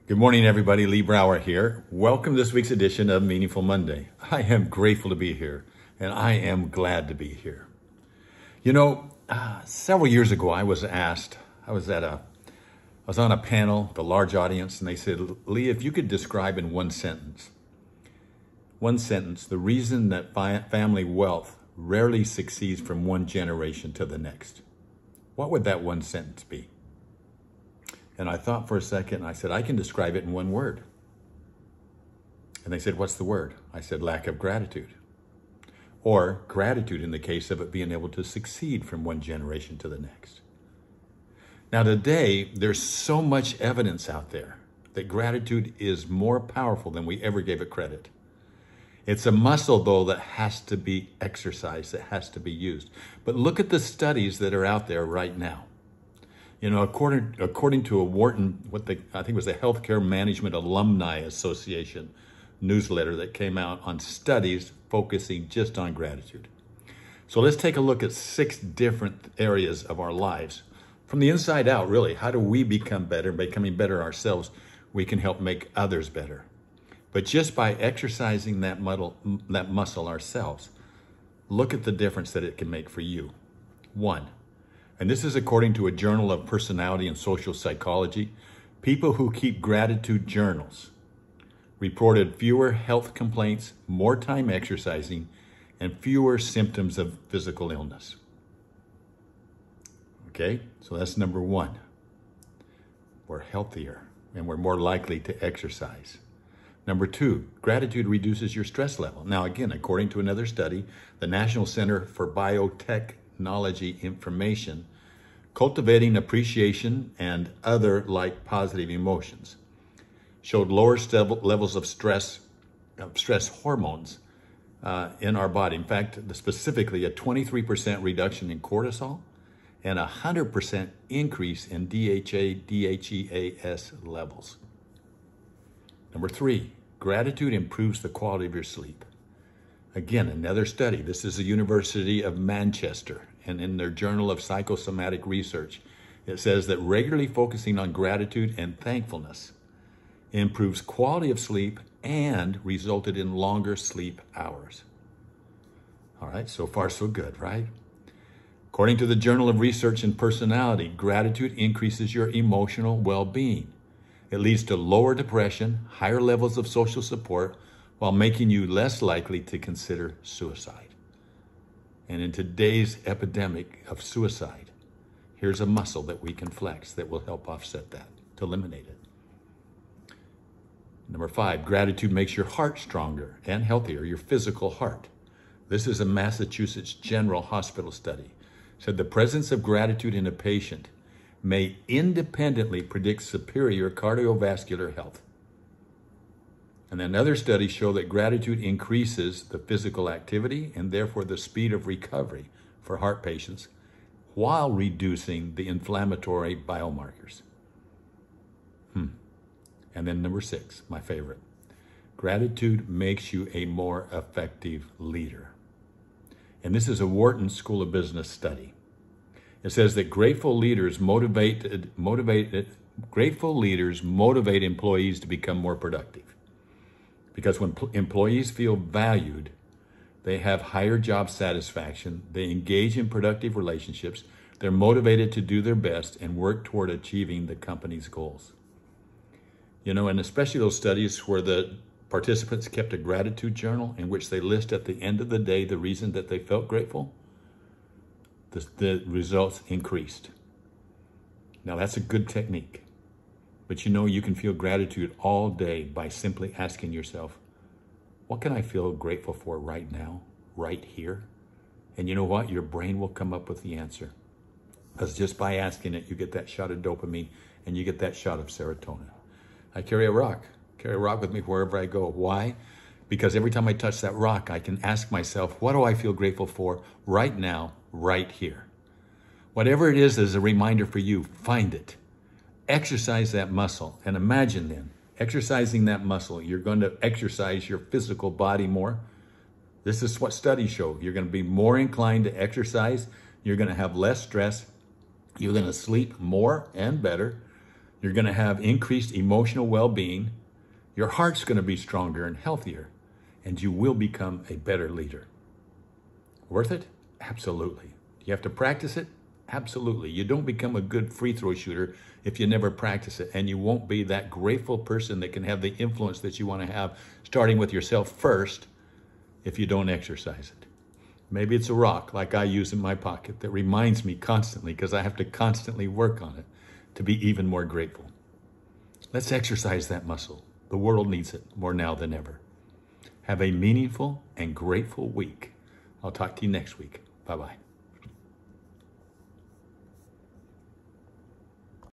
Good morning, everybody. Lee Brower here. Welcome to this week's edition of Meaningful Monday. I am grateful to be here, and I am glad to be here. You know, several years ago, I was on a panel with a large audience, and they said, Lee, if you could describe in one sentence, the reason that family wealth rarely succeeds from one generation to the next, what would that one sentence be? And I thought for a second, and I said, I can describe it in one word. And they said, what's the word? I said, lack of gratitude. Or gratitude in the case of it being able to succeed from one generation to the next. Now today, there's so much evidence out there that gratitude is more powerful than we ever gave it credit. It's a muscle, though, that has to be exercised, that has to be used. But look at the studies that are out there right now. You know, according to a Wharton, I think it was the Healthcare Management Alumni Association newsletter that came out on studies focusing just on gratitude. So let's take a look at 6 different areas of our lives. From the inside out, really, how do we become better? Becoming better ourselves, we can help make others better. But just by exercising that muscle ourselves, look at the difference that it can make for you. 1. And this is according to a Journal of Personality and Social Psychology. People who keep gratitude journals reported fewer health complaints, more time exercising, and fewer symptoms of physical illness. Okay, so that's number 1. We're healthier and we're more likely to exercise. Number 2, gratitude reduces your stress level. Now, again, according to another study, the National Center for Biotechnology Information, cultivating appreciation and other like positive emotions showed lower levels of stress hormones in our body. In fact, specifically a 23% reduction in cortisol and 100% increase in DHA, DHEAS levels. Number 3, gratitude improves the quality of your sleep. Again, another study. This is the University of Manchester, and in their Journal of Psychosomatic Research, it says that regularly focusing on gratitude and thankfulness improves quality of sleep and resulted in longer sleep hours. All right, so far so good, right? According to the Journal of Research and Personality, gratitude increases your emotional well-being. It leads to lower depression, higher levels of social support, while making you less likely to consider suicide. And in today's epidemic of suicide, here's a muscle that we can flex that will help offset that, to eliminate it. Number 5, gratitude makes your heart stronger and healthier, your physical heart. This is a Massachusetts General Hospital study. It said the presence of gratitude in a patient may independently predict superior cardiovascular health. And then other studies show that gratitude increases the physical activity and therefore the speed of recovery for heart patients while reducing the inflammatory biomarkers. And then number 6, my favorite. Gratitude makes you a more effective leader. And this is a Wharton School of Business study. It says that grateful leaders motivate employees to become more productive. Because when employees feel valued, they have higher job satisfaction, they engage in productive relationships, they're motivated to do their best and work toward achieving the company's goals. You know, and especially those studies where the participants kept a gratitude journal in which they list at the end of the day the reason that they felt grateful, the results increased. Now that's a good technique. But you know, you can feel gratitude all day by simply asking yourself, what can I feel grateful for right now, right here? And you know what? Your brain will come up with the answer. Because just by asking it, you get that shot of dopamine and you get that shot of serotonin. I carry a rock with me wherever I go. Why? Because every time I touch that rock, I can ask myself, what do I feel grateful for right now, right here? Whatever it is as a reminder for you, find it. Exercise that muscle. And imagine then, exercising that muscle, you're going to exercise your physical body more. This is what studies show. You're going to be more inclined to exercise. You're going to have less stress. You're going to sleep more and better. You're going to have increased emotional well-being. Your heart's going to be stronger and healthier, and you will become a better leader. Worth it? Absolutely. You have to practice it? Absolutely. You don't become a good free throw shooter if you never practice it, and you won't be that grateful person that can have the influence that you want to have, starting with yourself first, if you don't exercise it. Maybe it's a rock like I use in my pocket that reminds me constantly, because I have to constantly work on it to be even more grateful. Let's exercise that muscle. The world needs it more now than ever. Have a meaningful and grateful week. I'll talk to you next week. Bye-bye.